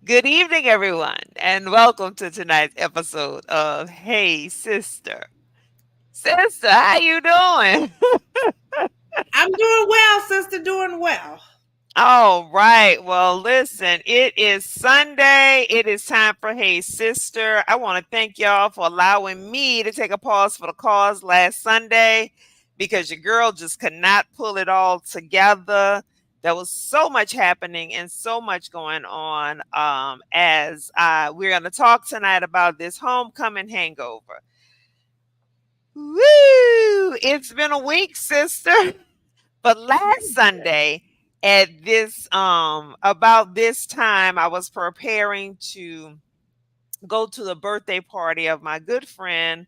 Good evening, everyone, and welcome to tonight's episode of Hey Sister. Sister, how you doing? I'm doing well, sister, doing well. All right. Well, listen, it is Sunday. It is time for Hey Sister. I want to thank y'all for allowing me to take a pause for the cause last Sunday because your girl just could not pull it all together. There was so much happening and so much going on. As we're going to talk tonight about this homecoming hangover. Woo! It's been a week, sister. But last Sunday at this about this time I was preparing to go to the birthday party of my good friend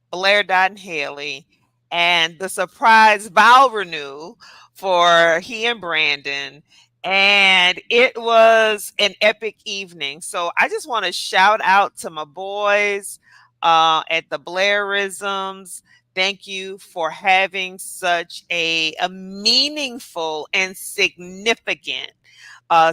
Blair Dot and Haley and the surprise vow renew for he and Brandon. And it was an epic evening. So I just want to shout out to my boys at the Blairisms. Thank you for having such a meaningful and significant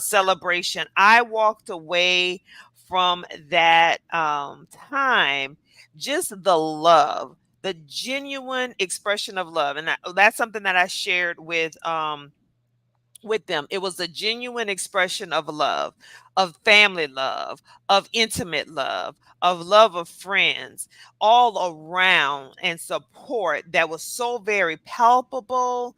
celebration. I walked away from that time, just the love, the genuine expression of love, and that's something that I shared with them. It was a genuine expression of love, of family love, of intimate love of friends, all around and support that was so very palpable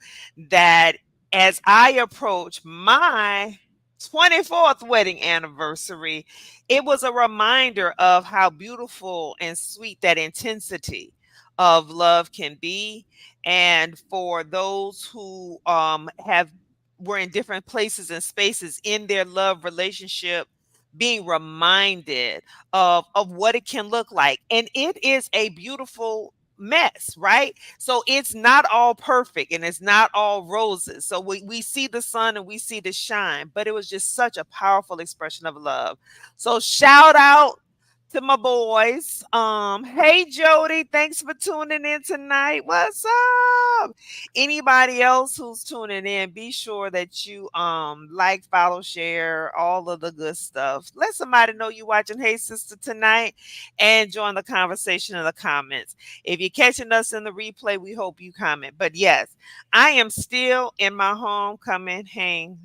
that as I approach my 24th wedding anniversary, it was a reminder of how beautiful and sweet that intensity of love can be. And for those who have were in different places and spaces in their love relationship, being reminded of what it can look like, and it is a beautiful mess, right? So it's not all perfect and it's not all roses. So we see the sun and we see the shine, but it was just such a powerful expression of love. So shout out to my boys. Hey Jody, thanks for tuning in tonight. What's up? Anybody else who's tuning in, be sure that you like, follow, share, all of the good stuff. Let somebody know you watching Hey Sister tonight and join the conversation in the comments. If you're catching us in the replay, we hope you comment. But yes, I am still in my homecoming hangover.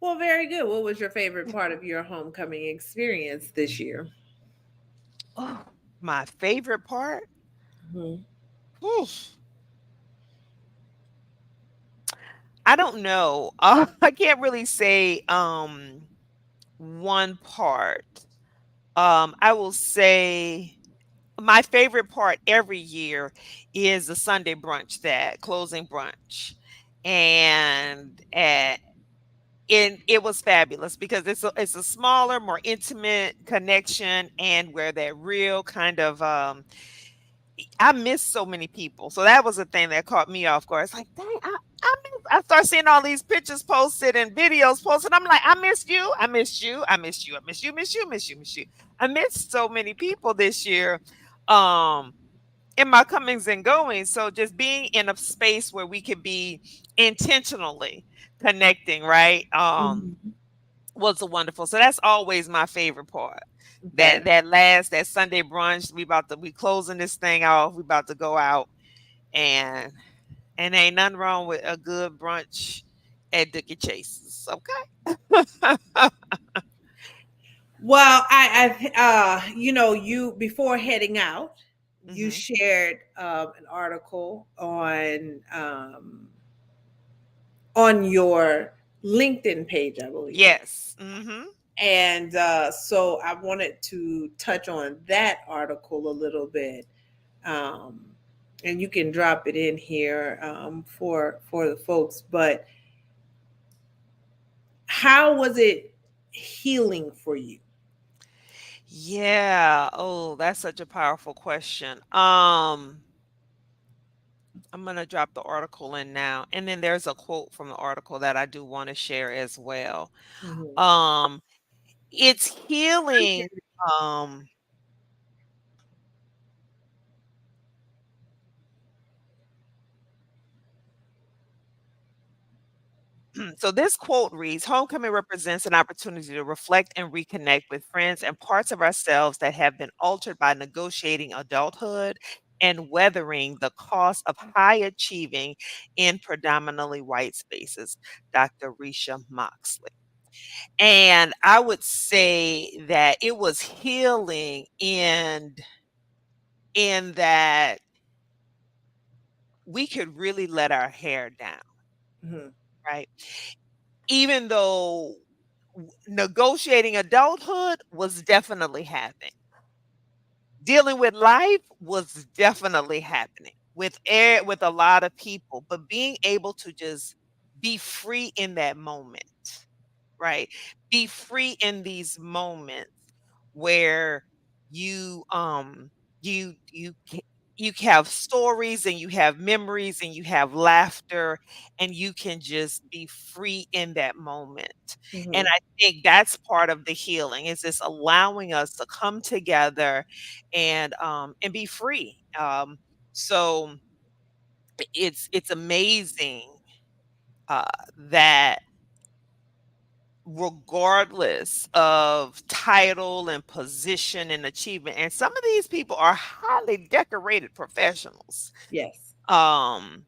Well, very good. What was your favorite part of your homecoming experience this year? Oh, my favorite part? Mhm. Whew, I don't know. I can't really say one part. I will say my favorite part every year is the Sunday brunch, that closing brunch. And it was fabulous because it's a smaller, more intimate connection, and where that real kind of I miss so many people. So that was the thing that caught me off guard. It's like, dang, I start seeing all these pictures posted and videos posted. I'm like, I missed you. I missed you. I missed you. I missed you. Miss you. Miss you. Miss you. I missed so many people this year. Um, in my comings and goings. So just being in a space where we could be intentionally connecting, right? Mhm. Was a wonderful. So that's always my favorite part. Okay. That Sunday brunch, we closing this thing off. We about to go out, and ain't nothing wrong with a good brunch at Dookie Chase's. Okay. Well, you before heading out, you Hmm. shared an article on your LinkedIn page, I believe. Yes. Hmm. And so I wanted to touch on that article a little bit, um, and you can drop it in here for the folks. But how was it healing for you? Yeah. Oh, that's such a powerful question. I'm gonna drop the article in now, and then there's a quote from the article that I do want to share as well. Mhm. Um, it's healing. Um, So this quote reads, homecoming represents an opportunity to reflect and reconnect with friends and parts of ourselves that have been altered by negotiating adulthood and weathering the cost of high achieving in predominantly white spaces. Dr. Risha Moxley. And I would say that it was healing in that we could really let our hair down, Mhm. right? Even though negotiating adulthood was definitely happening. Dealing with life was definitely happening with a lot of people, but being able to just be free in that moment, right? Be free in these moments where you you you have stories and you have memories and you have laughter and you can just be free in that moment. And Mhm. I think that's part of the healing is just allowing us to come together and be free. So it's amazing uh that regardless of title and position and achievement. And some of these people are highly decorated professionals. Yes. Um,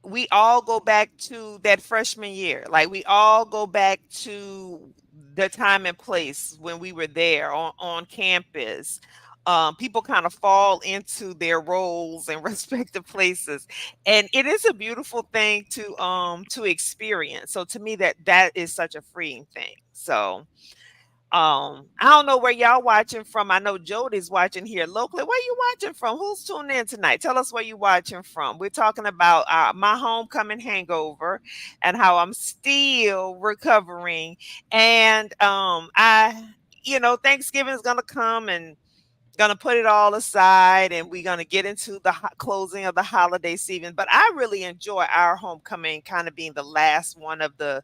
we all go back to that freshman year. Like we all go back to the time and place when we were there on campus. People kind of fall into their roles and respective places, and it is a beautiful thing to experience. So to me, that is such a freeing thing. So I don't know where y'all watching from. I know Jody's watching here locally. Where you watching from? Who's tuning in tonight? Tell us where you watching from. We're talking about my homecoming hangover and how I'm still recovering. And Thanksgiving is gonna come and gonna put it all aside and we're gonna get into the closing of the holiday season. But I really enjoy our homecoming kind of being the last one of the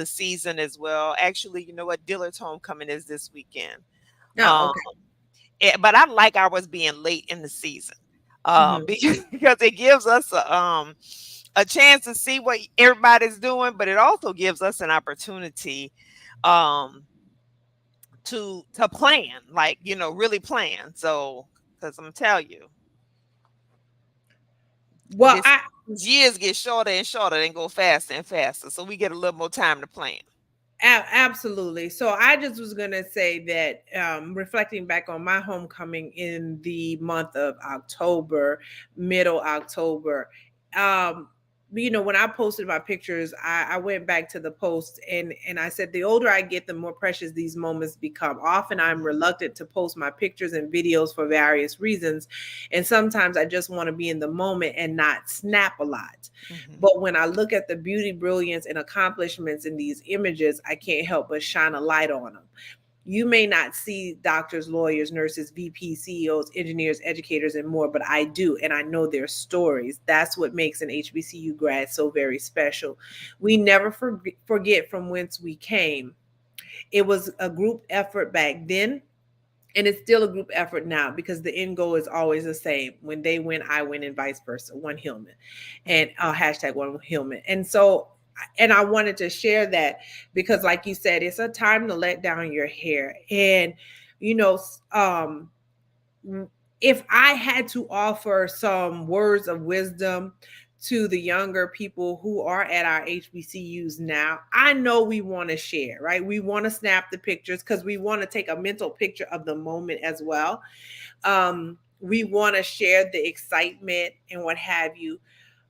season as well. Actually, you know what? Dillard's homecoming is this weekend. Oh, um okay. but I like ours being late in the season, Mhm. because it gives us a chance to see what everybody's doing, but it also gives us an opportunity um to plan, like, really plan. So, because I'm tell you, Well, this these years get shorter and shorter and go faster and faster. So we get a little more time to plan. Absolutely. So I just was going to say that reflecting back on my homecoming in the month of October, middle October, um, when I posted my pictures, I went back to the post and I said, the older I get, the more precious these moments become. Often I'm reluctant to post my pictures and videos for various reasons. And sometimes I just want to be in the moment and not snap a lot. Hmm. But when I look at the beauty, brilliance, and accomplishments in these images, I can't help but shine a light on them. You may not see doctors, lawyers, nurses, VPs, CEOs, engineers, educators, and more, but I do. And I know their stories. That's what makes an HBCU grad so very special. We never forget from whence we came. It was a group effort back then, and it's still a group effort now because the end goal is always the same. When they win, I win, and vice versa. One Hillman, and hashtag one Hillman. And so, and I wanted to share that because, like you said, it's a time to let down your hair. And you know, um, if I had to offer some words of wisdom to the younger people who are at our HBCUs now, I know we want to share, right? We want to snap the pictures because we want to take a mental picture of the moment as well. We want to share the excitement and what have you.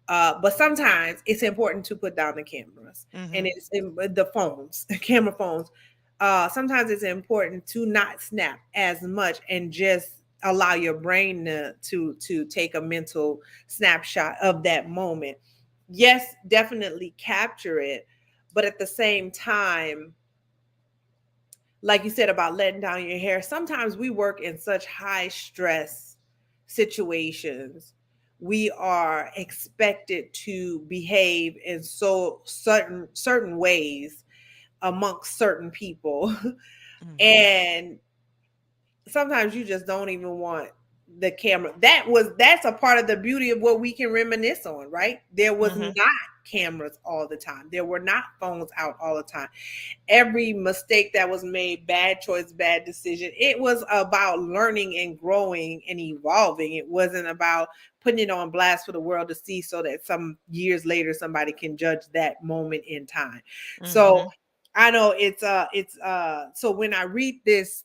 But sometimes it's important to put down the cameras and Hmm. it's in the phones, camera phones. Sometimes it's important to not snap as much and just allow your brain to take a mental snapshot of that moment. Yes, definitely capture it, but at the same time, like you said about letting down your hair, sometimes we work in such high stress situations. We are expected to behave in so certain ways amongst certain people. Hmm. And sometimes you just don't even want the camera. That's a part of the beauty of what we can reminisce on, right? There was Mhm. not cameras all the time. There were not phones out all the time. Every mistake that was made, bad choice, bad decision, it was about learning and growing and evolving. It wasn't about putting it on blast for the world to see so that some years later somebody can judge that moment in time. So Mhm. I know it's so when I read this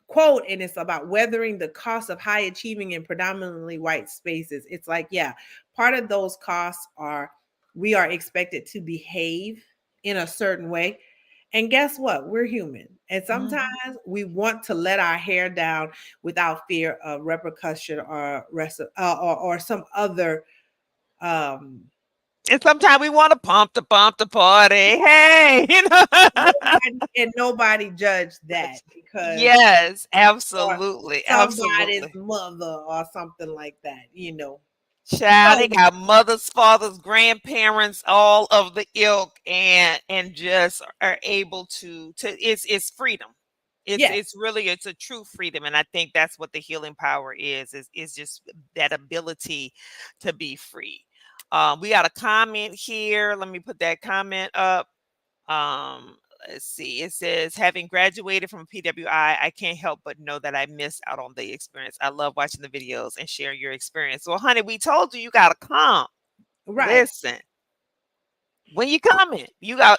quote, and it's about weathering the cost of high achieving in predominantly white spaces. It's like, yeah, part of those costs are we are expected to behave in a certain way. And guess what? We're human. And sometimes Mhm. we want to let our hair down without fear of repercussion or some other um And sometimes we want to pump the party. Hey, you know. nobody judged that because Yes, or absolutely, somebody's absolutely. mother or something like that. Child, they So got mothers, fathers, grandparents, all of the ilk, and just are able to it's freedom. yes, It's really it's a true freedom, and I think that's what the healing power is just that ability to be free. We got a comment here. Let me put that comment up. Um, let's see. It says, having graduated from PWI, I can't help but know that I missed out on the experience. I love watching the videos and sharing your experience. Well, honey, we told you you gotta come. right. Listen, when you coming, you got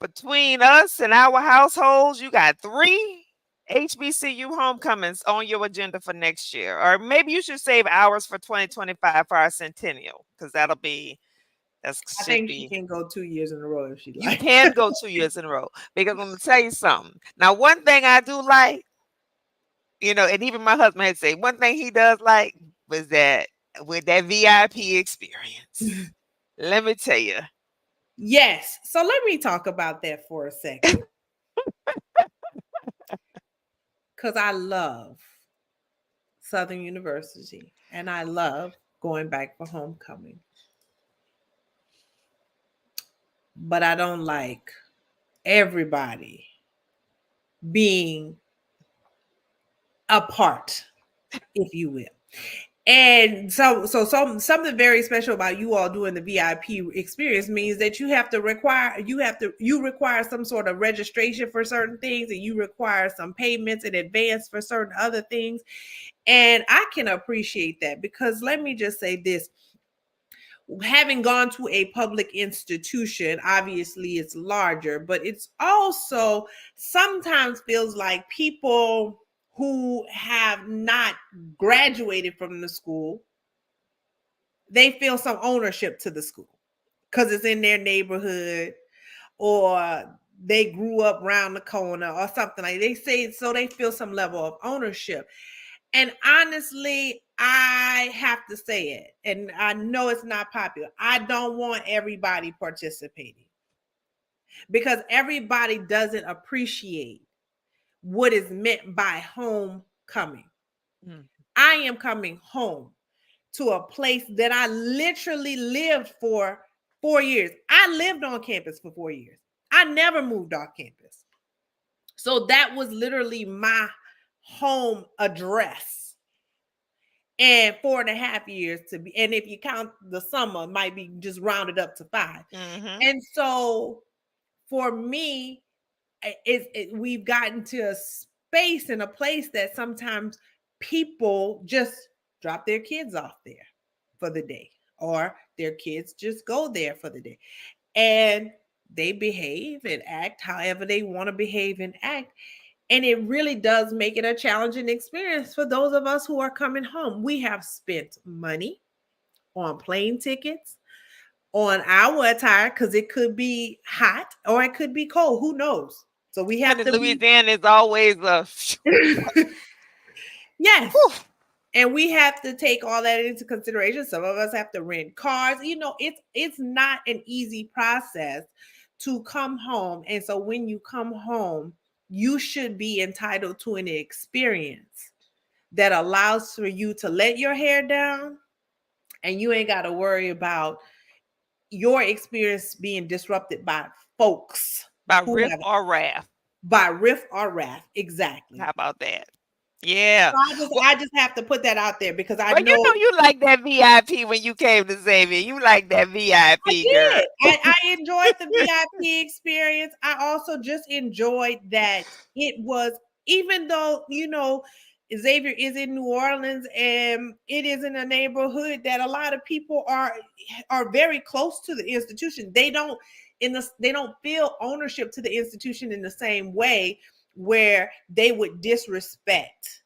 between us and our households, you got 3 HBCU homecomings on your agenda for next year. Or maybe you should save ours for 2025 for our centennial, because that I should think she be. can go 2 years in a row if she You like. can go 2 years in a row, because I'm gonna tell you something. Now, one thing I do like, and even my husband had to say, one thing he does like was that with that VIP experience. Let me tell you. Yes. So let me talk about that for a second. Because I love Southern University and I love going back for homecoming. But I don't like everybody being a part, if you will. And so something very special about you all doing the VIP experience means that you require some sort of registration for certain things, and you require some payments in advance for certain other things. And I can appreciate that because let me just say this, having gone to a public institution, obviously it's larger, but it's also sometimes feels like people who have not graduated from the school, they feel some ownership to the school because it's in their neighborhood or they grew up around the corner or something like they say, so they feel some level of ownership. And honestly, I have to say it, and I know it's not popular. I don't want everybody participating because everybody doesn't appreciate what is meant by homecoming. Mm. I am coming home to a place that I literally lived for 4 years. I lived on campus for 4 years. I never moved off campus. So that was literally my home address. And 4.5 years to be, and if you count the summer, it might be just rounded up to 5. Mhm. And so for me, we've gotten to a space and a place that sometimes people just drop their kids off there for the day, or their kids just go there for the day. And they behave and act however they want to behave and act. And it really does make it a challenging experience for those of us who are coming home. We have spent money on plane tickets, on our attire, because it could be hot or it could be cold. Who knows? So we have Honey, to be. Louisiana is always a Yes. whew. And we have to take all that into consideration. Some of us have to rent cars. It's not an easy process to come home. And so when you come home, you should be entitled to an experience that allows for you to let your hair down, and you ain't got to worry about your experience being disrupted by folks By who riff have or raff. by riff or wrath. Exactly. How about that? Yeah. So I just have to put that out there because I Well, you know know you like that VIP when you came to Xavier. You like that I VIP, girl. did. I enjoyed the VIP experience. I also just enjoyed that it was, even though, Xavier is in New Orleans and it is in a neighborhood that a lot of people are very close to the institution. They don't feel ownership to the institution in the same way where they would disrespect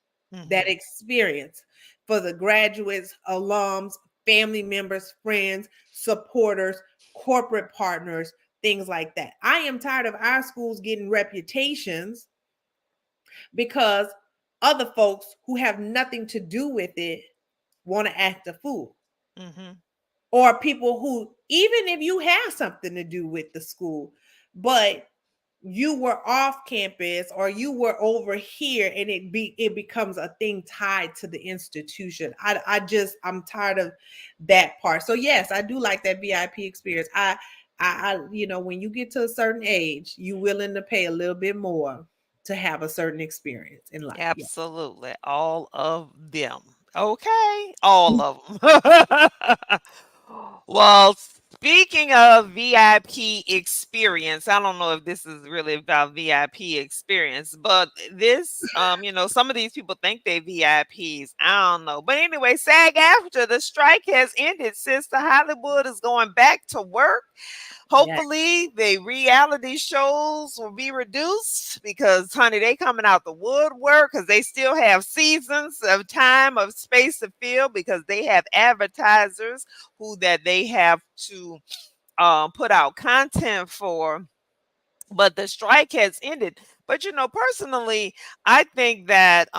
that Hmm. experience for the graduates, alums, family members, friends, supporters, corporate partners, things like that. I am tired of our schools getting reputations because other folks who have nothing to do with it want to act a fool. Hmm. Or people who, even if you have something to do with the school, but you were off campus or you were over here and it becomes a thing tied to the institution. I'm tired of that part. So yes, I do like that VIP experience. When you get to a certain age, you willing to pay a little bit more to have a certain experience in life. Yeah. Absolutely. All of them. Okay. All of them. Well, speaking of VIP experience, I don't know if this is really about VIP experience, but this, some of these people think they VIPs. I don't know. But anyway, SAG after the strike has ended since the Hollywood is going back to work. Yeah. Hopefully, the reality shows will be reduced because, honey, they coming out the woodwork because they still have seasons of time of space to fill because they have advertisers who that they have to put out content for, but the strike has ended. But personally, I think that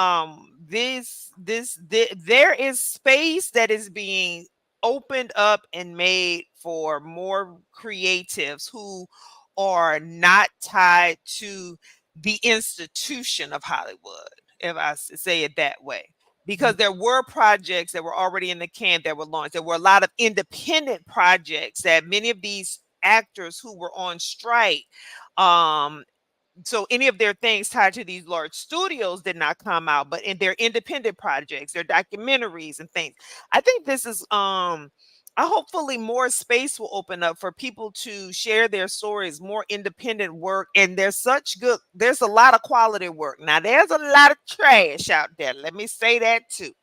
there is space that is being opened up and made for more creatives who are not tied to the institution of Hollywood, if say it that way. Because there were projects that were already in the can that were launched. There were a lot of independent projects that many of these actors who were on strike, um so any of their things tied to these large studios did not come out, but in their independent projects, their documentaries and things. I think this is hopefully more space will open up for people to share their stories, more independent work, and there's a lot of quality work. Now there's a lot of trash out there. Let me say that too.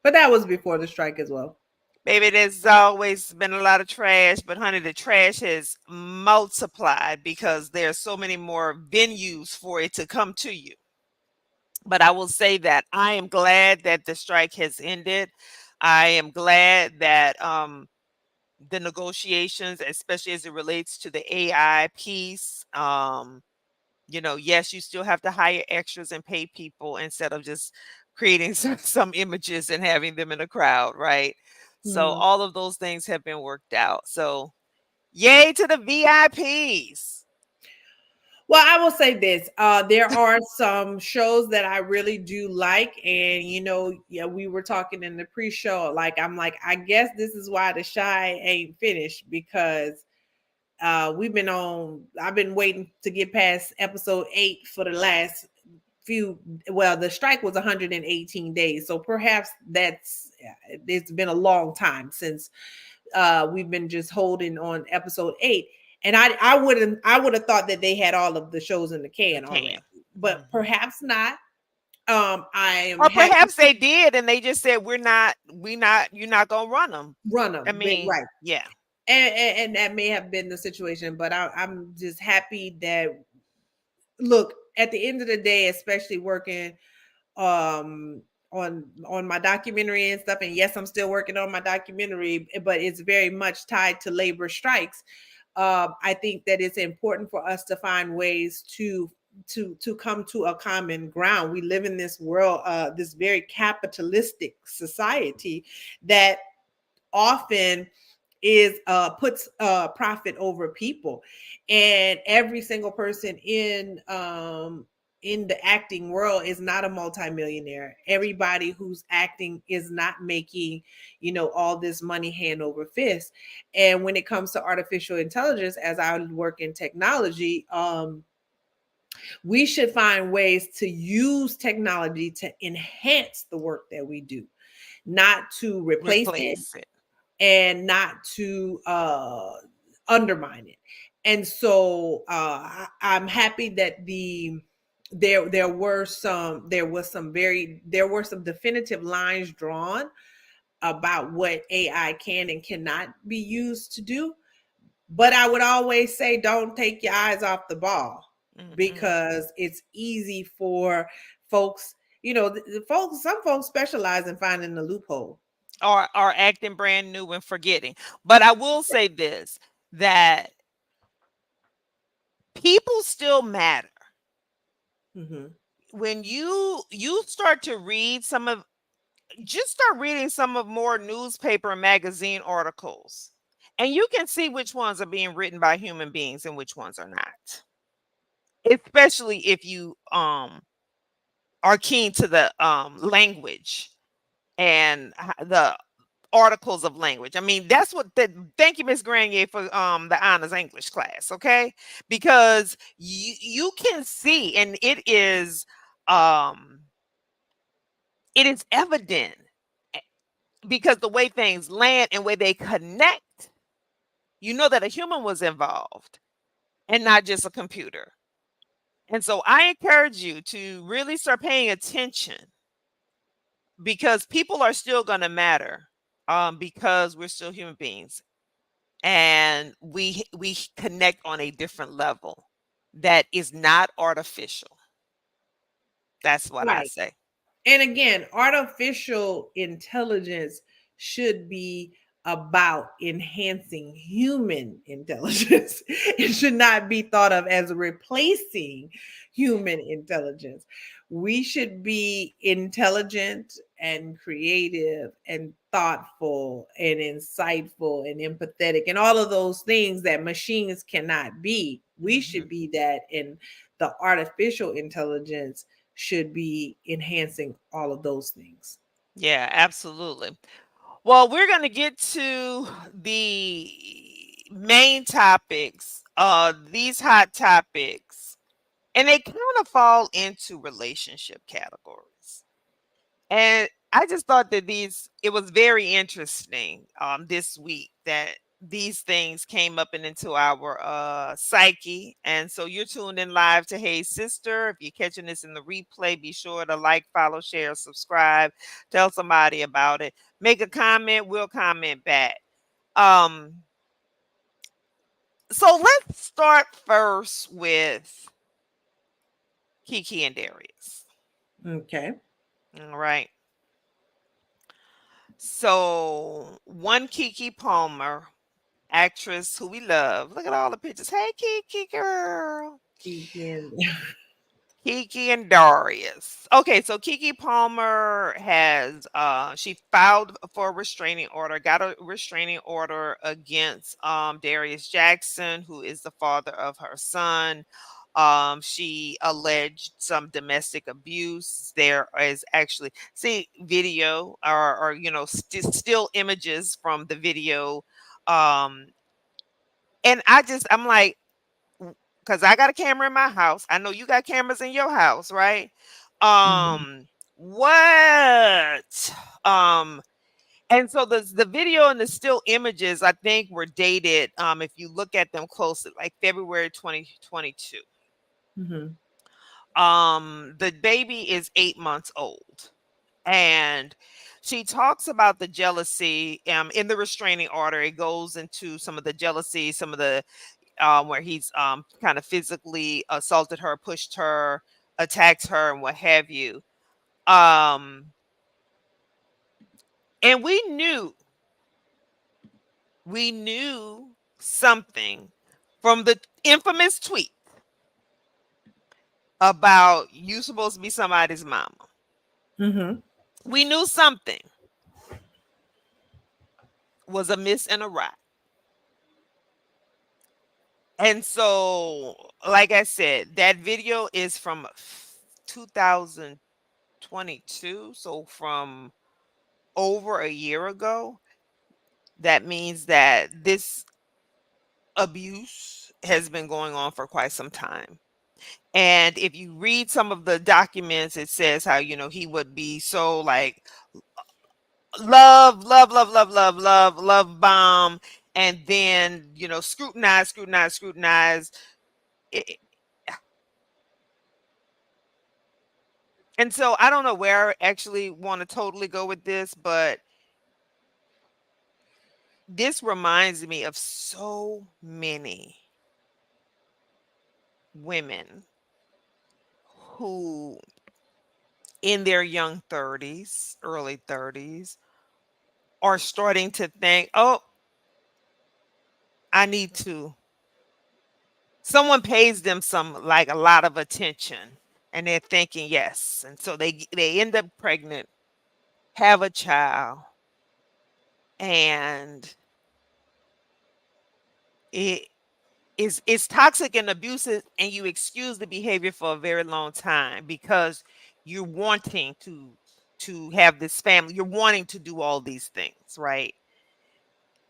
But that was before the strike as well. Baby, there's always been a lot of trash, but honey, the trash has multiplied because there's so many more venues for it to come to you. But I will say that I am glad that the strike has ended. I am glad that the negotiations, especially as it relates to the AI piece, yes, you still have to hire extras and pay people instead of just creating some images and having them in a crowd, right? So Hmm. all of those things have been worked out. So yay to the VIPs. Well, I will say this. There are some shows that I really do like. And, yeah, we were talking in the pre show. I'm like, I guess this is why The Shy ain't finished because I've been waiting to get past episode 8 for the last few. Well, the strike was 118 days. So perhaps it's been a long time since we've been just holding on episode 8. And I would have thought that they had all of the shows in the The can can. already, but Mhm. perhaps not. I am Or happy perhaps they did and they just said you're not gonna run them. run I them mean, right, yeah. and that may have been the situation. But I'm just happy that, look, at the end of the day, especially working um on my documentary and stuff, and yes, I'm still working on my documentary, but it's very much tied to labor strikes. I think that it's important for us to find ways to come to a common ground. We live in this world, this very capitalistic society that often is puts profit over people, and every single person in the acting world is not a multimillionaire. Everybody who's acting is not making, all this money hand over fist. And when it comes to artificial intelligence, as I work in technology, We should find ways to use technology to enhance the work that we do, not to replace it Replace it. and not to undermine it. And so I'm happy that there were some definitive lines drawn about what AI can and cannot be used to do. But I would always say don't take your eyes off the ball, Mm-mm. because it's easy for folks, some folks specialize in finding the loophole. Or acting brand new and forgetting. But I will say this, that people still matter. Hmm. When you start to read some of just start reading some of more newspaper and magazine articles, and you can see which ones are being written by human beings and which ones are not. Especially if you are keen to the language and the articles of language. I mean, that's what the thank you, Miss Grenier, for the honors English class, okay? Because you can see, and um it is evident, eh, because the way things land and way they connect, you know that a human was involved and not just a computer. And so I encourage you to really start paying attention, because people are still going to matter, because we're still human beings, and we connect on a different level that is not artificial. That's what I Right. say. And again, artificial intelligence should be about enhancing human intelligence. It should not be thought of as replacing human intelligence. We should be intelligent and creative and thoughtful and insightful and empathetic and all of those things that machines cannot be. We should Hmm. be that, and the artificial intelligence should be enhancing all of those things. Yeah, absolutely. Well, we're going to get to the main topics, these hot topics, and they kind of fall into relationship categories. And I just thought that it was very interesting this week that these things came up and into our psyche. And so you're tuned in live to Hey Sister. If you're catching this in the replay, be sure to like, follow, share, subscribe, tell somebody about it, make a comment, we'll comment back. Um, so let's start first with Kiki and Darius. Okay. All right. So one Kiki Palmer, actress who we love. Look at all the pictures. Hey, Kiki girl. Again. Kiki and Darius. Okay, so Kiki Palmer has she filed for a restraining order, got a restraining order against Darius Jackson, who is the father of her son. She alleged some domestic abuse. There is actually see video, or still images from the video. Um and I'm like, because I got a camera in my house. I know you got cameras in your house, right? Mhm. What? Um, and so the video and the still images, I think, were dated. If you look at them closely, like February 2022. Mhm. The baby is 8 months old, and she talks about the jealousy in the restraining order. It goes into some of the jealousy, some of the where he's kind of physically assaulted her, pushed her, attacked her, and what have you. Um, and we knew something from the infamous tweet about you supposed to be somebody's mama. Mhm. We knew something was amiss and awry. And so, like I said, that video is from 2022. So from over a year ago. That means that this abuse has been going on for quite some time. And if you read some of the documents, it says how, he would be so like love, love, love, love, love, love, love bomb, and then, scrutinize, scrutinize, scrutinize. It, and so I don't know where I actually want to totally go with this, but this reminds me of so many women who, in their young 30s, early 30s, are starting to think, oh, I need to. Someone pays them some, like, a lot of attention, and they're thinking yes. And so they end up pregnant, have a child, and it it's toxic and abusive, and you excuse the behavior for a very long time because you're wanting to have this family. You're wanting to do all these things, right?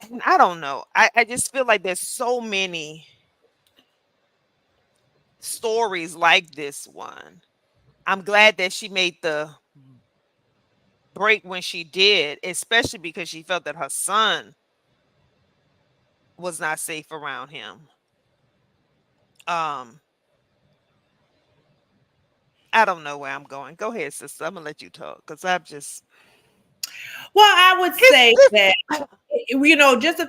And I don't know. I just feel like there's so many stories like this one. I'm glad that she made the break when she did, especially because she felt that her son was not safe around him. Um, I don't know where I'm going. Go ahead, sister. I'm gonna let you talk because I'm just Well, I would it's say this. that just a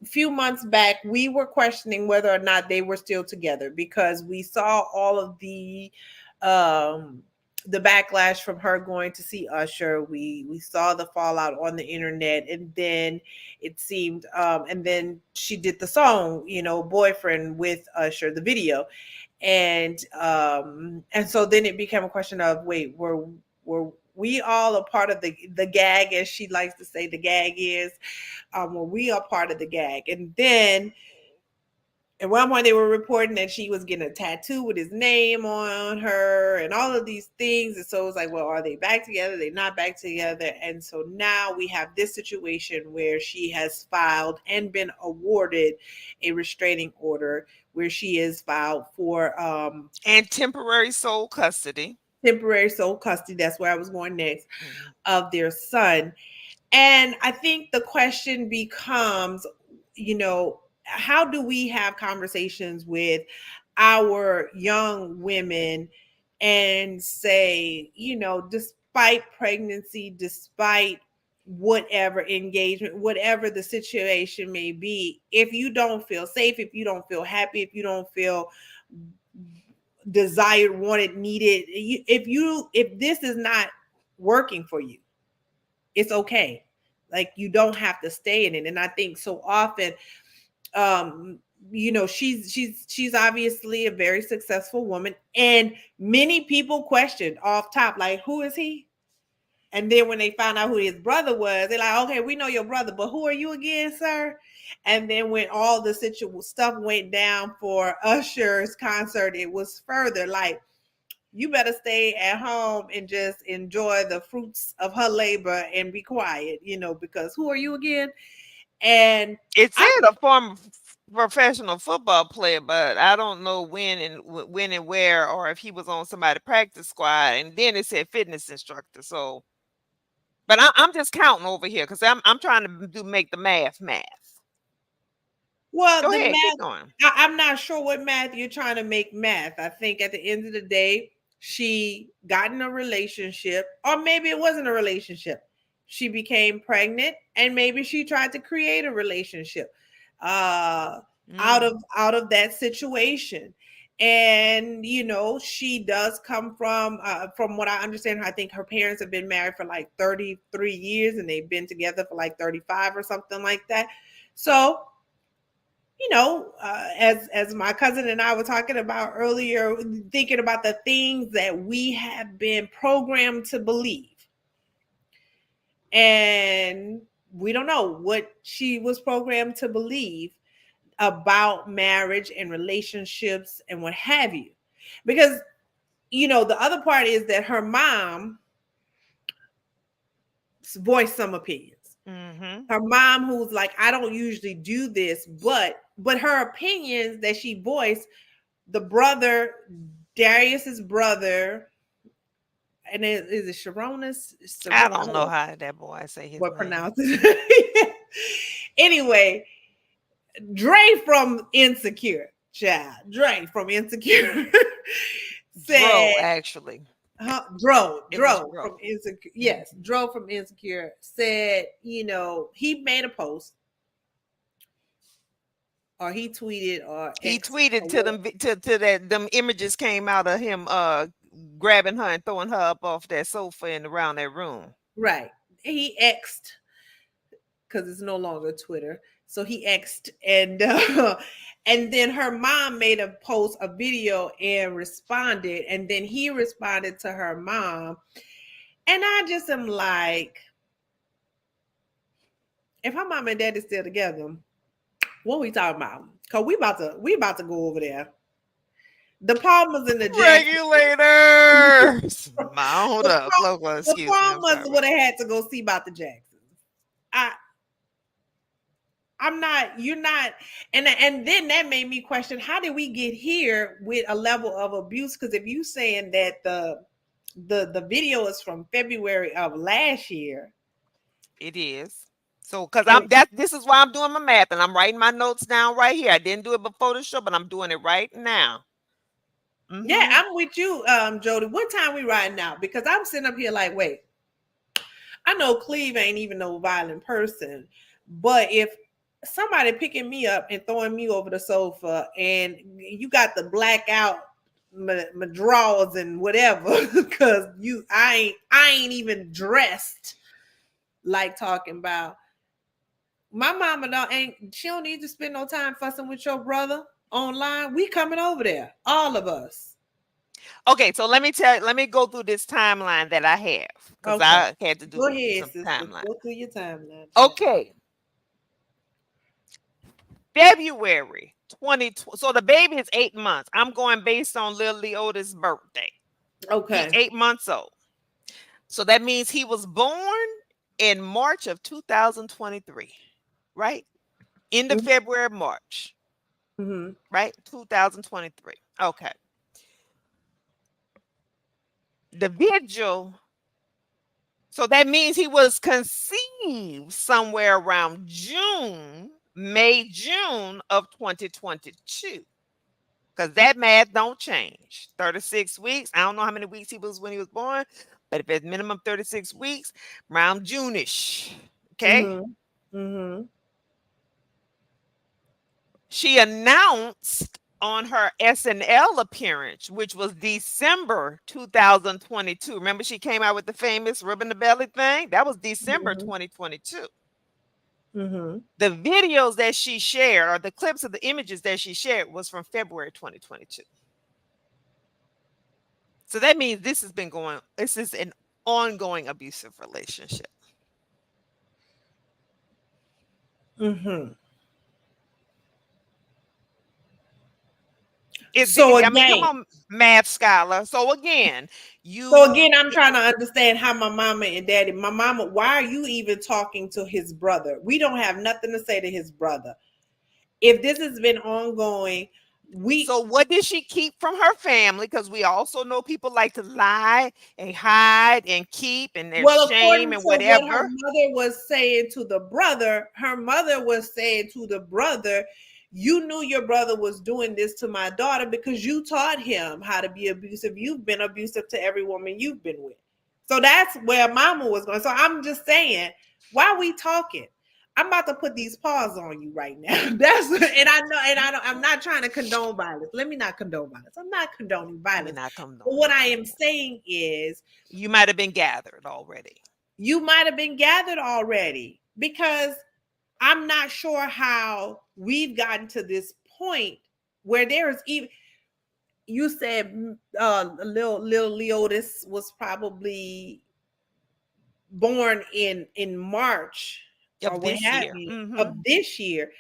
few months back, we were questioning whether or not they were still together because we saw all of um the backlash from her going to see Usher. We saw the fallout on the internet, and then it seemed and then she did the song, Boyfriend with Usher, the video. And so then it became a question of, wait, were we all a part of the gag, as she likes to say the gag is, were we a part of the gag? And then at one point they were reporting that she was getting a tattoo with his name on her and all of these things. And so it was like, well, are they back together? They're not back together. And so now we have this situation where she has filed and been awarded a restraining order, where she is filed for And temporary sole custody. temporary sole custody. That's where I was going next, Mhm. of their son. And I think the question becomes, how do we have conversations with our young women and say, despite pregnancy, despite whatever engagement, whatever the situation may be, if you don't feel safe, if you don't feel happy, if you don't feel desired, wanted, needed, if this is not working for you, it's okay. Like, you don't have to stay in it. And I think so often, um she's obviously a very successful woman, and many people questioned off top, like, who is he? And then when they found out who his brother was, they're like, okay, we know your brother, but who are you again, sir? And then when all the stuff went down for Usher's concert, it was further like, you better stay at home and just enjoy the fruits of her labor and be quiet, because who are you again? And It I, said a former professional football player, but I don't know when and where, or if he was on somebody's practice squad. And then it said fitness instructor. So, but I'm just counting over here because I'm trying to make the math. well, Go the ahead, keep math, going. I'm not sure what math you're trying to make math. I think at the end of the day, she got in a relationship, or maybe it wasn't a relationship. She became pregnant, and maybe she tried to create a relationship uh, Mm. out of that situation. And she does come from what I understand. I think her parents have been married for like 33 years, and they've been together for like 35 or something like that. So, as my cousin and I were talking about earlier, thinking about the things that we have been programmed to believe. And we don't know what she was programmed to believe about marriage and relationships and what have you. Because, the other part is that her mom voiced some opinions. Mm-hmm. Her mom, who's like, I don't usually do this, but her opinions that she voiced, the brother Darius's brother, and is it Sharonis? I don't know how that boy say his What name. pronounce it? Anyway, Dre from Insecure, child. Dre from Insecure said, Dro, actually. It was Dro from Dro. Insecure. Yes, Mhm. Dro from Insecure said, he made a post or he tweeted or He X tweeted or to what. them to that them images came out of him grabbing her and throwing her up off that sofa and around that room. Right. He X'd because it's no longer Twitter. So he X'd and and then her mom made a post, a video, and responded, and then he responded to her mom, and I just am like, if her mom and dad is still together, what we talking about? Cause we about to go over there. The Palmers and the Jacksons. Regulators. Hold the, up. Local, the excuse me. I'm Palmers sorry would about have that. had to go see about the Jacksons. I I'm not, you're not, and then that made me question, how did we get here with a level of abuse? Because if you saying that the video is from February of last year, It is. So, cause and this is why I'm doing my math and I'm writing my notes down right here. I didn't do it before the show, but I'm doing it right now. yeah, Mm-hmm. I'm with you, Jody. What time we riding now? Because I'm sitting up here like, wait, I know Cleve ain't even no violent person, but if somebody picking me up and throwing me over the sofa, and you got the blackout my drawers and whatever, because I ain't even dressed like talking about my mama. Don't ain't she don't need to spend no time fussing with your brother online. We coming over there, all of us. Okay, so let me go through this timeline that I have because Okay, I had to go do ahead, some sister. timeline. Go through your timeline, child. Okay, February 2020. So the baby is 8 months. I'm going based on Lil Leota's birthday. He Okay. 8 months old. So that means he was born in March of 2023, right? End of February, March, Mm-hmm. right? 2023. Okay. The vigil. So that means he was conceived somewhere around June of 2022. Because that math don't change. 36 weeks. I don't know how many weeks he was when he was born, but if it's minimum 36 weeks, around June-ish. Okay. Mm-hmm. Mm-hmm. She announced on her SNL appearance, which was December 2022. Remember, she came out with the famous ribbon the belly thing? That was December Mm-hmm. 2022. Mm-hmm. The videos that she shared, or the clips of the images that she shared, was from February 2022. So that means this is an ongoing abusive relationship. Mm-hmm. So I mean, come again, on, math scholar. So again, so you again, I'm trying to understand how my mama and daddy, my mama, why are you even talking to his brother? We don't have nothing to say to his brother. If this has been ongoing, we, so what did she keep from her family? Because we also know people like to lie and hide and keep, and there's well, shame according and to what her whatever. mother was saying to the brother, her mother was saying to the brother, you knew your brother was doing this to my daughter because you taught him how to be abusive. You've been abusive to every woman you've been with. So that's where mama was going. So I'm just saying, why we talking? I'm about to put these paws on you right now. That's and I know, and I don't, I'm not trying to condone violence. Let me not condone violence. I'm not condoning We're violence. not But what condoning I am violence. saying is You might have been gathered already. you might have been gathered already because I'm not sure how we've gotten to this point where there is even, you said little Leotis was probably born in March or Of what this have year. you Mm-hmm. of this year.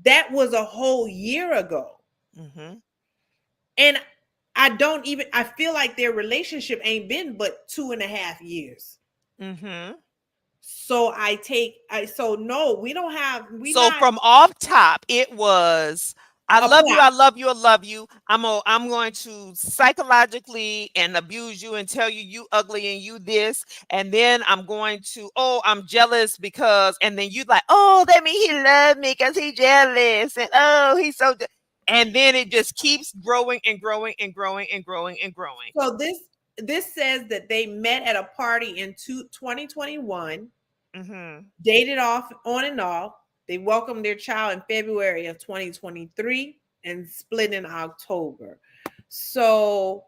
That was a whole year ago. Mm-hmm. And I feel like their relationship ain't been but 2.5 years. Mm-hmm. So so no, we don't have, we So not. from off top, it was I A love you, plot. I love you, I love you. I'm going to psychologically and abuse you and tell you you ugly and you this, and then I'm going to, oh, I'm jealous because, and then you like, oh, that means he loved me because he jealous, and oh, he's so, and then it just keeps growing and growing and growing and growing and growing. So this says that they met at a party in 2021, Hmm. dated off on and off. They welcomed their child in February of 2023 and split in October. So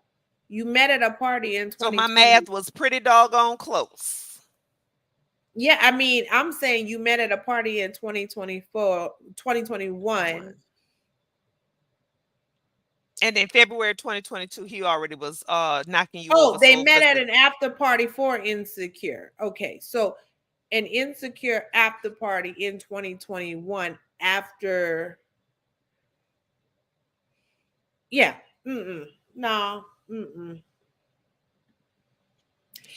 you met at a party in So my 2020. math was pretty doggone close. Yeah, I mean, I'm saying you met at a party in 2024, 2021. One. And then February 2022, he already was knocking you over. Oh, they So met let's at see. an after party for Insecure. Okay, so an Insecure after party in 2021 after, yeah. Mm-mm. No. Mm-mm.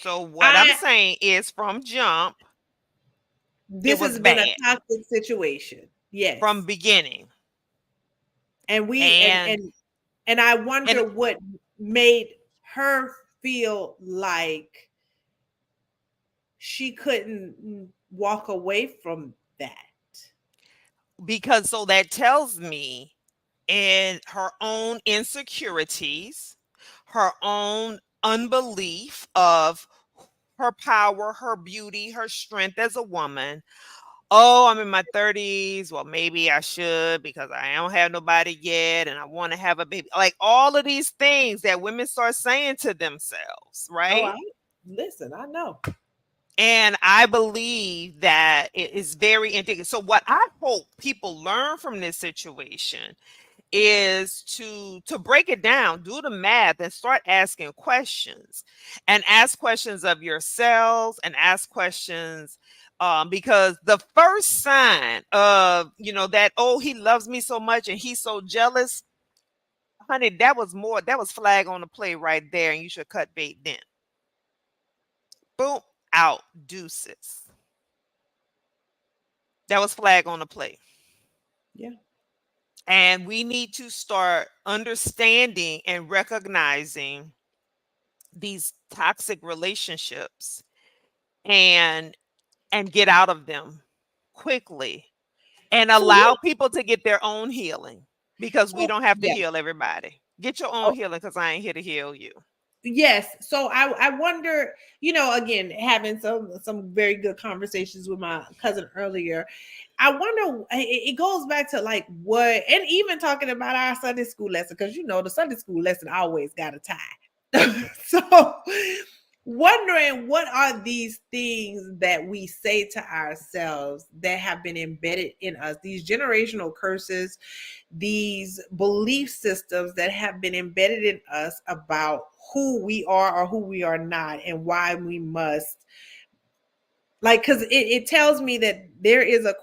So what I'm I saying is from jump, it This was has been a bad toxic situation. from Yes. beginning. And we And and I and wonder what made her feel like she couldn't walk away from that. because so that tells me in her own insecurities, her own unbelief of her power, her beauty, her strength as a woman. Oh, I'm in my 30s. Well, maybe I should because I don't have nobody yet and I want to have a baby. Like all of these things that women start saying to themselves, Oh, right? I listen, I know. And I believe that it is very indicative. So, what I hope people learn from this situation is to break it down, do the math, and start asking questions, and ask questions of yourselves, and ask questions. Because the first sign of that, oh, he loves me so much and he's so jealous, honey, that was flag on the play right there, and you should cut bait then. Boom, out, deuces. That was flag on the play. Yeah. And we need to start understanding and recognizing these toxic relationships and get out of them quickly and So what allow people to get their own healing, because we so don't have to yeah. heal everybody. Get your own Oh, healing, because I ain't here to heal you. yes. So I wonder, again, having some very good conversations with my cousin earlier. I wonder, it goes back to like what, and even talking about our Sunday school lesson, because the Sunday school lesson always got a tie. So wondering what are these things that we say to ourselves that have been embedded in us, these generational curses, these belief systems that have been embedded in us about who we are or who we are not, and why we must, like, because it tells me that there is a,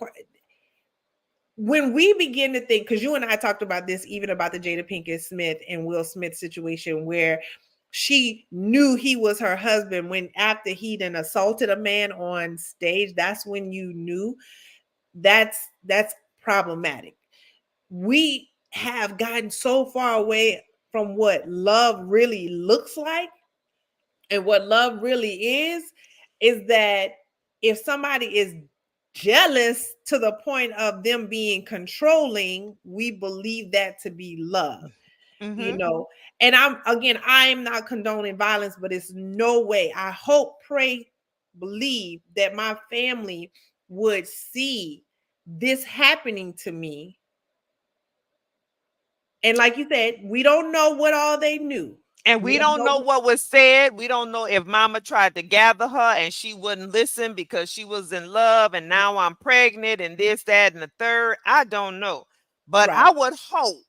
when we begin to think, because you and I talked about this, even about the Jada Pinkett Smith and Will Smith situation, where she knew he was her husband when after he done assaulted a man on stage. That's when you knew. That's problematic. We have gotten so far away from what love really looks like, and what love really is that if somebody is jealous to the point of them being controlling, we believe that to be love, you Hmm. know. And I'm not condoning violence, but it's no way. I hope, pray, believe that my family would see this happening to me. And like you said, we don't know what all they knew. And We we don't don't know know. what was said. We don't know if mama tried to gather her and she wouldn't listen because she was in love, and now I'm pregnant and this, that, and the third. I don't know. But Right. I would hope,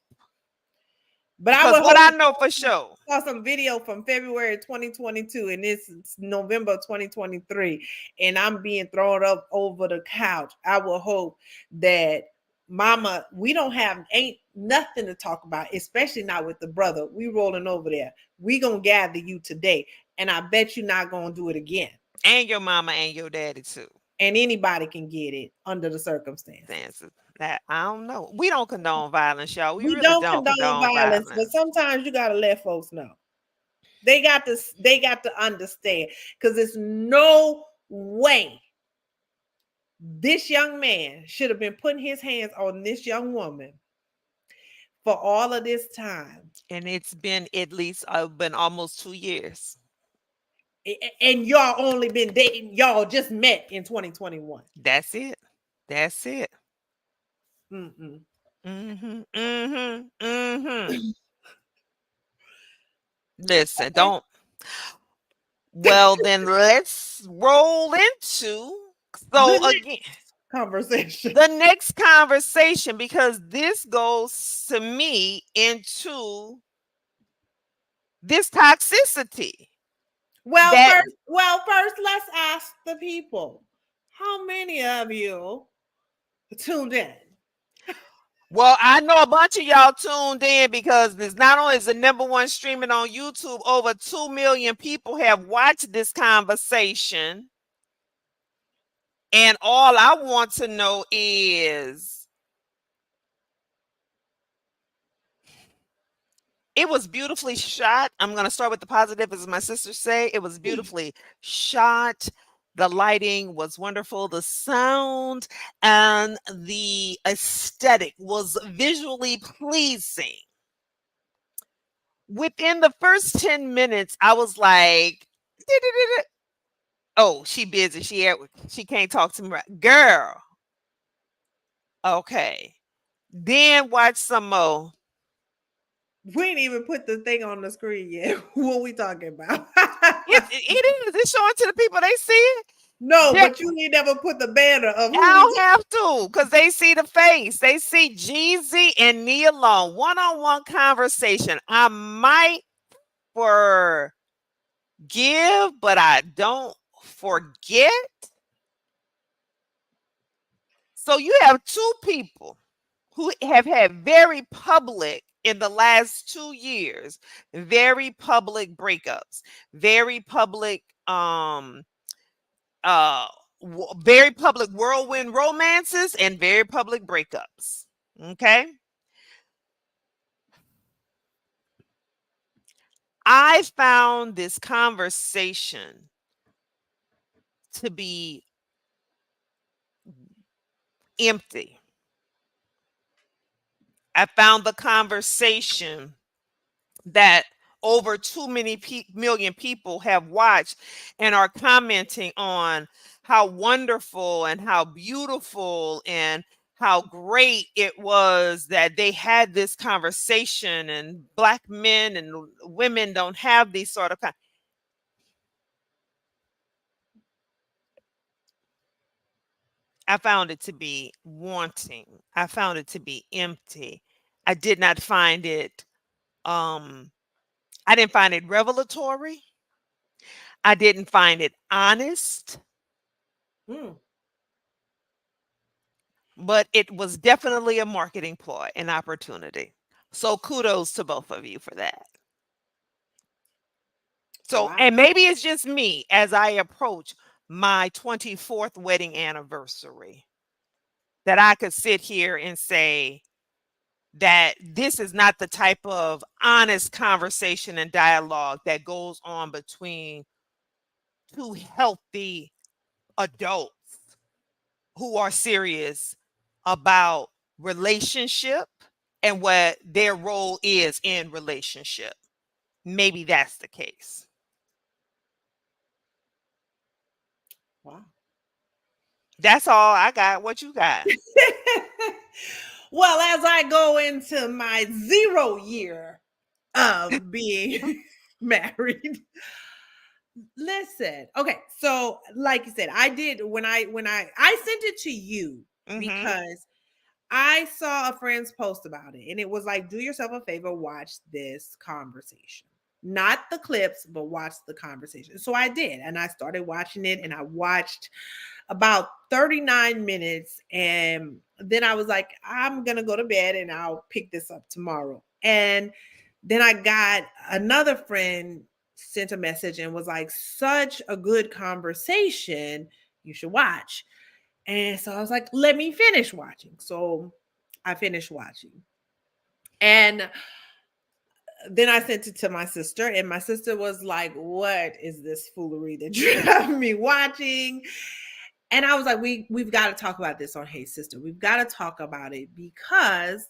But I because would what hope, I know for sure. saw some video from February 2022, and it's November 2023, and I'm being thrown up over the couch. I will hope that mama, we don't have, ain't nothing to talk about, especially not with the brother. We rolling over there. We gonna gather you today, and I bet you not gonna do it again. And your mama and your daddy too. and anybody can get it under the circumstances. Stances. That I don't know. We don't condone violence, y'all. We We really don't don't condone condone violence, but violence. sometimes you got to let folks know. They got to understand, because there's no way this young man should have been putting his hands on this young woman for all of this time. And it's been at least been almost 2 years. And y'all only been dating, y'all just met in 2021. That's it. That's it. Mm-mm. Mm-hmm. Mm-hmm. Mm-hmm. Listen, Okay. don't. Well, then let's roll into. The So again, next conversation. the next conversation, because this goes to me into this toxicity that, First, let's ask the people. How many of you tuned in? well, I know a bunch of y'all tuned in because this not only is the number one streaming on YouTube, over 2 million people have watched this conversation. And all I want to know is, it was beautifully shot. I'm going to start with the positive, as my sisters say. It was beautifully shot. The lighting was wonderful. The sound and the aesthetic was visually pleasing. Within the first 10 minutes, I was like, oh, she busy. She can't talk to me right. Girl, okay. Then watch some more. We ain't even put the thing on the screen yet. What we talking about? It is. It's showing to the people. They see it. No, They, but you ain't never put the banner of who I we. don't have to, because they see the face. They see Jeezy and Nia Long one-on-one conversation. I might forgive, but I don't forget. So you have two people who have had very public, in the last 2 years, very public breakups, very public uh very public whirlwind romances, and very public breakups. Okay? I found this conversation to be empty. I found the conversation that over too many million people have watched and are commenting on how wonderful and how beautiful and how great it was that they had this conversation, and black men and women don't have these sort of I found it to be wanting. I found it to be empty. I did not find it um I didn't find it revelatory. I didn't find it honest, Hmm. but it was definitely a marketing ploy, an opportunity. So kudos to both of you for that. So, Wow. and maybe it's just me as I approach my 24th wedding anniversary, that I could sit here and say that this is not the type of honest conversation and dialogue that goes on between two healthy adults who are serious about relationship and what their role is in relationship. Maybe that's the case. Wow. That's all I got. What you got? Well, as I go into my 0 year of being married, listen. Okay, so like you said, I did when I sent it to you Mm-hmm. because I saw a friend's post about it, and it was like, do yourself a favor, watch this conversation. Not the clips, but watch the conversation. So I did, and I started watching it, and I watched about 39 minutes, and then I was like, I'm gonna go to bed and I'll pick this up tomorrow. And then I got another friend sent a message and was like, such a good conversation. You should watch. And so I was like, let me finish watching. So I finished watching. And then I sent it to my sister, and my sister was like, "What is this foolery that you have me watching?" And I was like, we've got to talk about this on Hey Sister. We've got to talk about it because,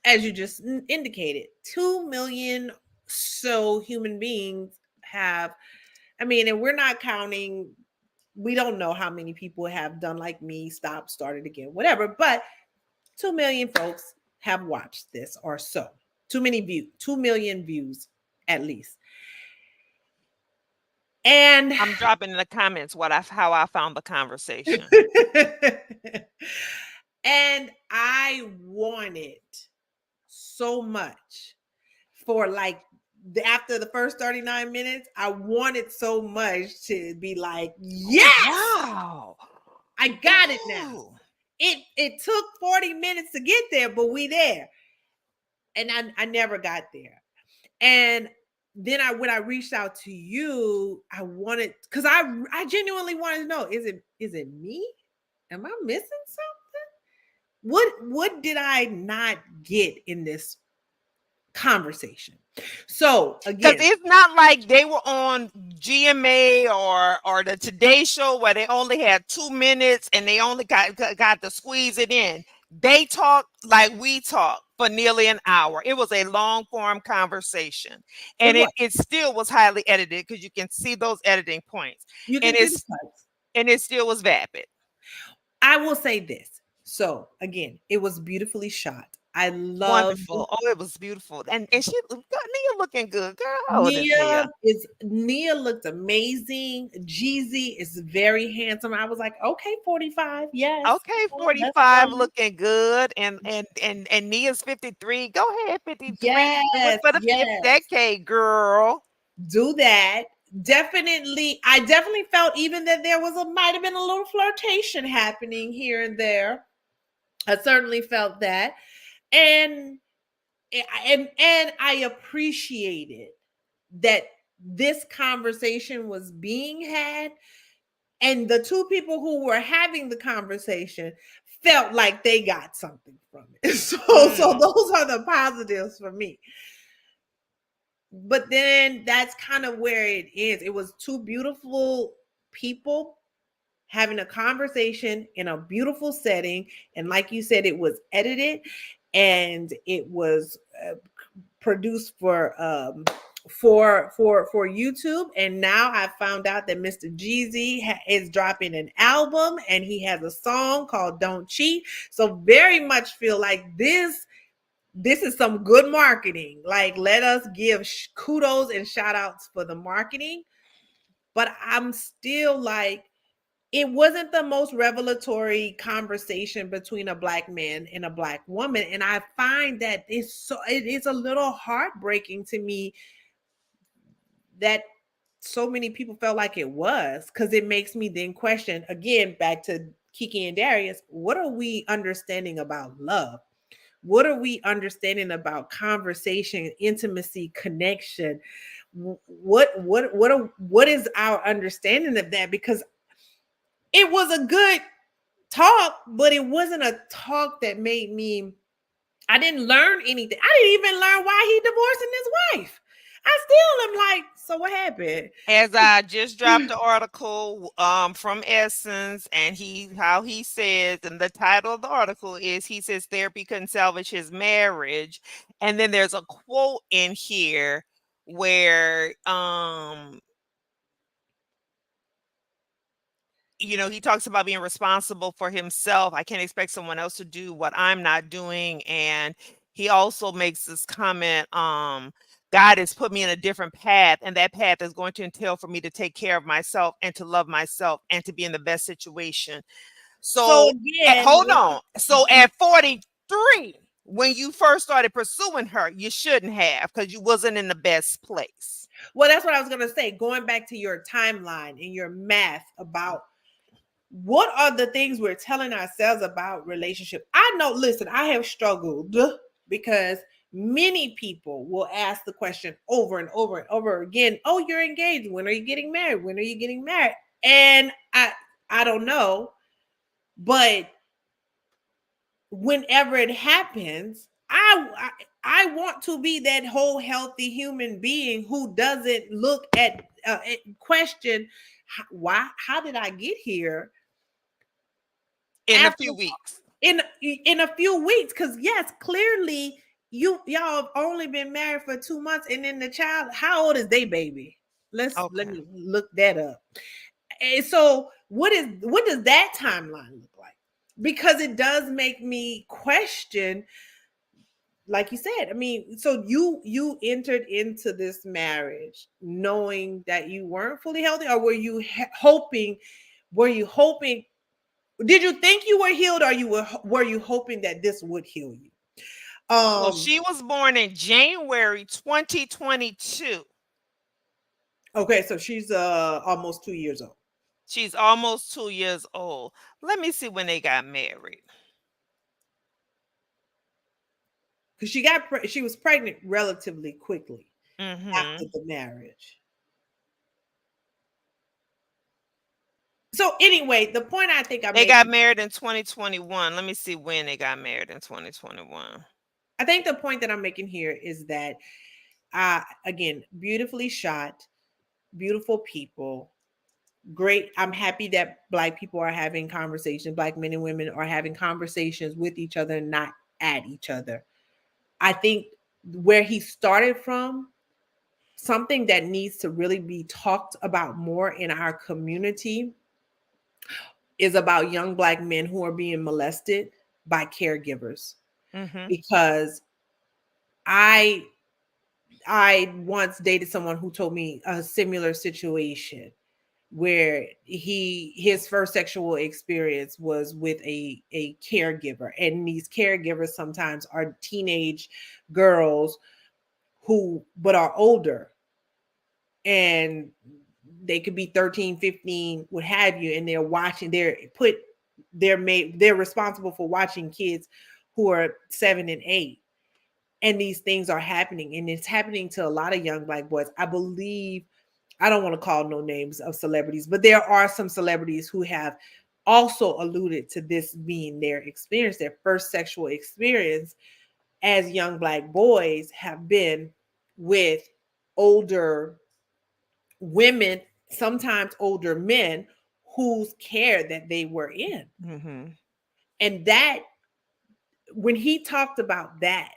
as you just indicated, 2 million so human beings have. I mean, and we're not counting. We don't know how many people have done like me, stopped, started again, whatever. But 2 million folks have watched this or so. Too many views, 2 million views at least. And I'm dropping in the comments how I found the conversation. and I wanted so much for like after the first 39 minutes, I wanted so much to be like, Oh yes, wow. I got it now. Ooh. It took 40 minutes to get there, but we there. And I never got there. And then when I reached out to you, I wanted, because I genuinely wanted to know, is it me? Am I missing something? What did I not get in this conversation? So Because again, it's not like they were on GMA or the Today Show where they only had 2 minutes and they only got to squeeze it in. They talked like we talk for nearly an hour. It was a long form conversation, it and was. it still was highly edited because you can see those editing points, You and can see the cuts. it still was vapid. I will say this. So again, it was beautifully shot. I loved Wonderful. Oh, it was beautiful. And Nia looking good. Girl, how old is Nia. Nia? Nia looked amazing. Jeezy is very handsome. I was like, okay, 45. Yes, Okay, that's 45 fine. looking good. And Nia's 53. Go ahead, 53. Do it Yes, for the fifth yes. decade, girl. Do that. Definitely, I definitely felt even that there was might have been a little flirtation happening here and there. I certainly felt that. And and I appreciated that this conversation was being had, and the two people who were having the conversation felt like they got something from it. So Mm. those are the positives for me. But then that's kind of where it is. It was two beautiful people having a conversation in a beautiful setting, and like you said, it was edited and it was produced for YouTube. And now I found out that Mr. Jeezy is dropping an album, and he has a song called Don't Cheat. So very much feel like this is some good marketing. Like, let us give kudos and shout outs for the marketing. But I'm still like, it wasn't the most revelatory conversation between a black man and a black woman. And I find that it is a little heartbreaking to me that so many people felt like it was, because it makes me then question again, back to Kiki and Darius, what are we understanding about love? What are we understanding about conversation, intimacy, connection? What is our understanding of that? Because it was a good talk, but it wasn't a talk that made me. I didn't learn anything. I didn't even learn why he divorcing his wife. I still am like, so what happened? As I just dropped the article from Essence, and how he says, and the title of the article is, he says therapy couldn't salvage his marriage. And then there's a quote in here where he talks about being responsible for himself. I can't expect someone else to do what I'm not doing. And he also makes this comment, God has put me in a different path, and that path is going to entail for me to take care of myself and to love myself and to be in the best situation. So So, again, hold on. So at 43, when you first started pursuing her, you shouldn't have, because you wasn't in the best place. well, that's what I was gonna say. Going back to your timeline and your math about what are the things we're telling ourselves about relationship. I know, listen, I have struggled because many people will ask the question over and over and over again, oh, you're engaged, when are you getting married, when are you getting married? And I don't know. But whenever it happens, I want to be that whole healthy human being who doesn't look at question why, how did I get here In a after few weeks. in a few weeks? Because yes, clearly y'all have only been married for 2 months, and then the child, how old is they baby? Let Okay. me look that up. And so what does that timeline look like? Because it does make me question, like you said. I mean, so you entered into this marriage knowing that you weren't fully healthy, or were you hoping, were you hoping, did you think you were healed, or were you hoping that this would heal you? So um she was born in January 2022. okay, so she's almost 2 years old, She's almost 2 years old. Let me see when they got married. because she was pregnant relatively quickly after Hmm. the marriage. So anyway, the point I think I'm They got making, married in 2021. Let me see when they got married in 2021. I think the point that I'm making here is that, again, beautifully shot, beautiful people, great. I'm happy that Black people are having conversations, Black men and women are having conversations with each other and not at each other. I think where he started from, something that needs to really be talked about more in our community, is about young Black men who are being molested by caregivers. Hmm. Because I I once dated someone who told me a similar situation where his first sexual experience was with a caregiver, and these caregivers sometimes are teenage girls who but are older, and they could be 13, 15, what have you, and they're watching, they're responsible for watching kids who are 7 and 8, and these things are happening, and it's happening to a lot of young Black boys. I believe, I don't want to call no names of celebrities, but there are some celebrities who have also alluded to this being their experience, their first sexual experience as young Black boys have been with older women, sometimes older men whose care that they were in. Hmm. And that, when he talked about that,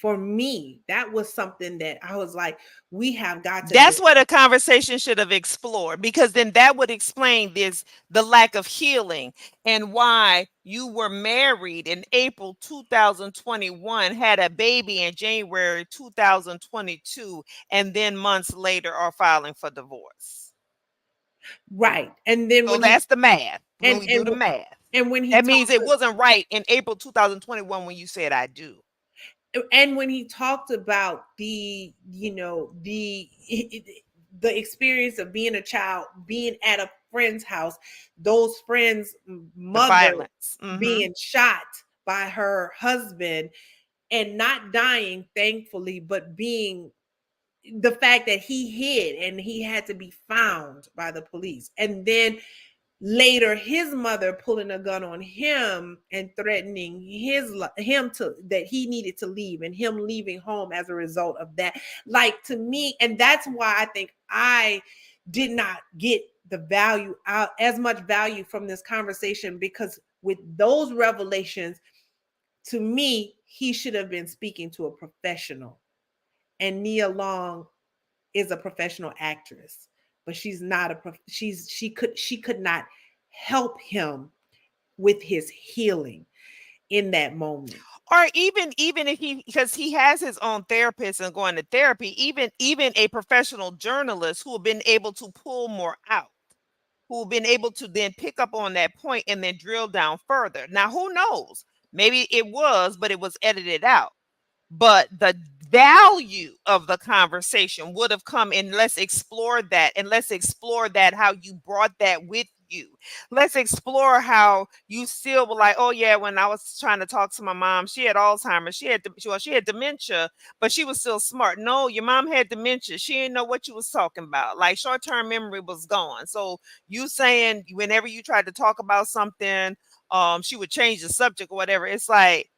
for me, that was something that I was like, we have got to That's what a conversation should have explored, because then that would explain this, the lack of healing, and why you were married in April 2021, had a baby in January 2022, and then months later are filing for divorce. right. And then So when he that's the math. When and we do and the math, and when he that means talked it wasn't right in April 2021 when you said I do. and when he talked about the, you know, the experience of being a child, being at a friend's house, those friends The mother violence. Hmm. being shot by her husband and not dying, thankfully, but being, the fact that he hid and he had to be found by the police, and then later his mother pulling a gun on him and threatening him to, that he needed to leave, and him leaving home as a result of that. Like, to me, and that's why I think I did not get the value out, as much value from this conversation, because with those revelations, to me, he should have been speaking to a professional. And Nia Long is a professional actress, but she's not she could not help him with his healing in that moment. Or even if he, because he has his own therapist and going to therapy, even a professional journalist who have been able to pull more out, who have been able to then pick up on that point and then drill down further. Now who knows, maybe it was, but it was edited out. But the value of the conversation would have come in, let's explore that, and let's explore that, how you brought that with you. Let's explore how you still were like, oh yeah, when I was trying to talk to my mom, she had Alzheimer's, she had dementia, but she was still smart. No, your mom had dementia. She didn't know what you was talking about. Like short term memory was gone. So you saying whenever you tried to talk about something, she would change the subject or whatever. It's like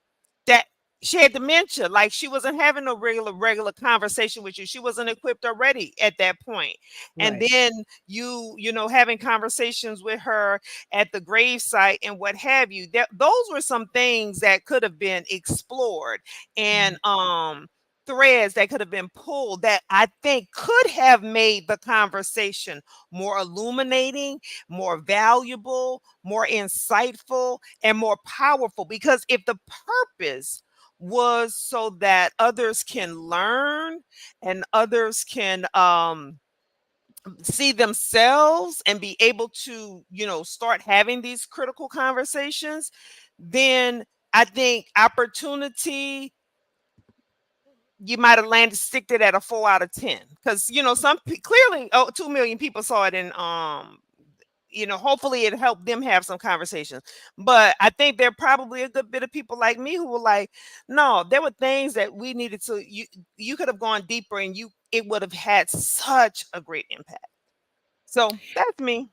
that she had dementia. Like she wasn't having a regular conversation with you. She wasn't equipped already at that point. And Right. then you know, having conversations with her at the gravesite and what have you. Those were some things that could have been explored, and threads that could have been pulled that I think could have made the conversation more illuminating, more valuable, more insightful, and more powerful. Because if the purpose was so that others can learn and others can see themselves and be able to, you know, start having these critical conversations, then I think opportunity, you might have landed sticked it at a 4 out of 10, because you know clearly, 2 million people saw it, and you know, hopefully it helped them have some conversations. But I think there are probably a good bit of people like me who were like, no, there were things that we needed to, you could have gone deeper, and you it would have had such a great impact. So that's me.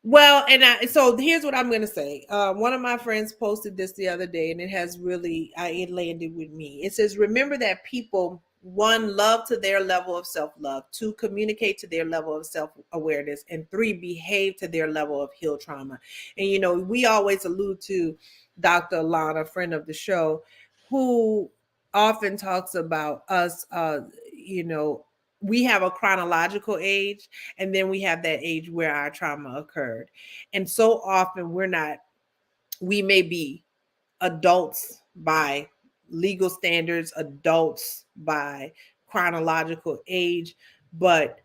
Well, so here's what I'm going to say. One of my friends posted this the other day, and it has really, it landed with me. It says, remember that people, one, love to their level of self love, two, communicate to their level of self awareness, and three, behave to their level of healed trauma. And, you know, we always allude to Dr. Alana, a friend of the show, who often talks about us, you know, we have a chronological age, and then we have that age where our trauma occurred. And so often we may be adults by legal standards, adults by chronological age, but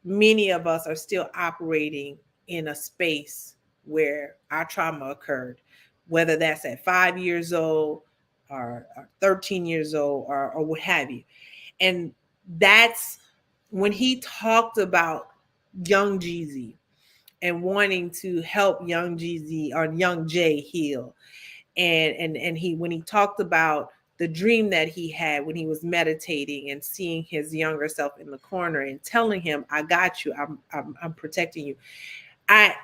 many of us are still operating in a space where our trauma occurred, whether that's at 5 years old or 13 years old, or what have you. And that's when he talked about young Jeezy and wanting to help young Jeezy or young Jay heal. And he, when he talked about the dream that he had when he was meditating and seeing his younger self in the corner and telling him, I got you, I'm protecting you.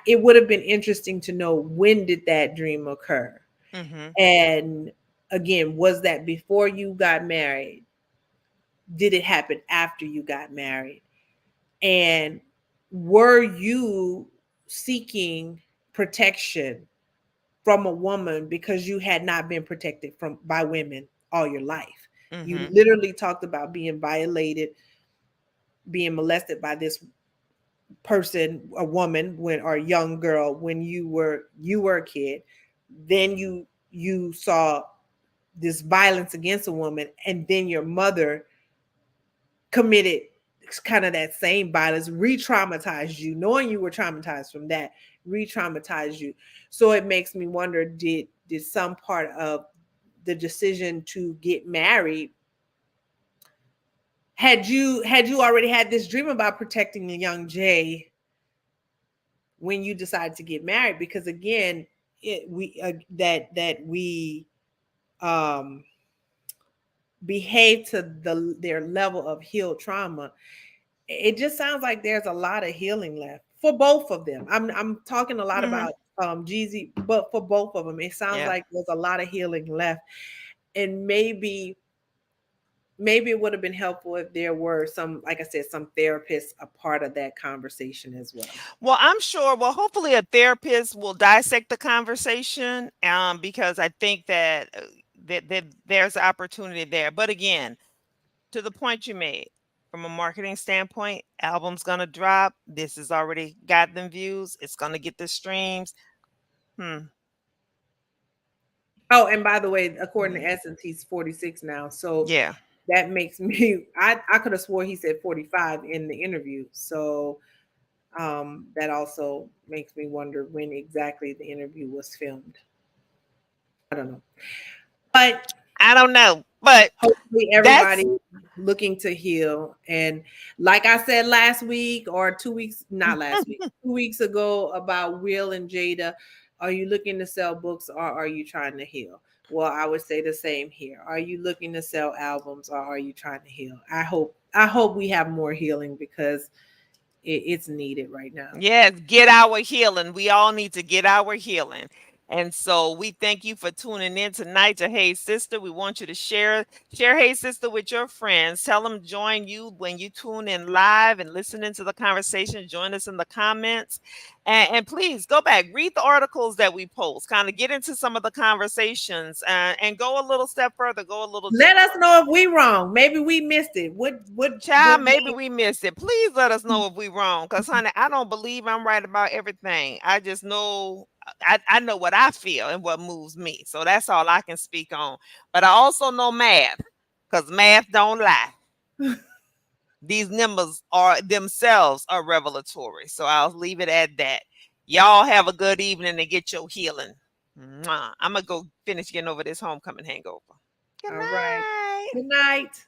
It would have been interesting to know, when did that dream occur? Hmm. And again, was that before you got married? Did it happen after you got married? And were you seeking protection from a woman because you had not been protected from by women all your life? You Hmm. literally talked about being violated, being molested by this person, a woman, when, or a young girl, when you were a kid. Then you saw this violence against a woman, and then your mother committed kind of that same violence, re-traumatized you, knowing you were traumatized from that, re-traumatized you. So it makes me wonder, did some part of the decision to get married, had you already had this dream about protecting the young Jay when you decided to get married? Because again, we um behave to their level of healed trauma. It just sounds like there's a lot of healing left for both of them. I'm talking a lot Hmm. about Jeezy, but for both of them, it sounds Yeah. like there's a lot of healing left. And maybe it would have been helpful if there were some, like I said, some therapists a part of that conversation as well. Well, I'm sure. Well, hopefully, a therapist will dissect the conversation, because I think that, that there's opportunity there. But again, to the point you made, from a marketing standpoint, album's gonna drop. This has already got them views. It's gonna get the streams. Hmm. Oh, and by the way, according to Mhm. Essence, he's 46 now. So Yeah. that makes me I could have swore he said 45 in the interview. So that also makes me wonder when exactly the interview was filmed. I don't know. But I don't know, but Hopefully everybody that's looking to heal. And like I said last week or 2 weeks, not last week, 2 weeks ago about Will and Jada, are you looking to sell books or are you trying to heal? Well, I would say the same here. Are you looking to sell albums or are you trying to heal? I hope we have more healing because it's needed right now. yes, get our healing. We all need to get our healing. And so we thank you for tuning in tonight to Hey Sister. We want you to share Hey Sister with your friends. Tell them join you when you tune in live and listen into the conversation. Join us in the comments. And please go back, read the articles that we post, kind of get into some of the conversations and go a little step further, go a little Let us deeper. know if we wrong. Maybe we missed it. What Child, maybe made we missed it. Please let us know if we wrong. Cause honey, I don't believe I'm right about everything. I just know I know what I feel and what moves me. So that's all I can speak on. But I also know math. Cause math don't lie. These numbers are themselves are revelatory. So I'll leave it at that. Y'all have a good evening and get your healing. Mwah. I'm gonna go finish getting over this homecoming hangover. Good all right. night. Good night.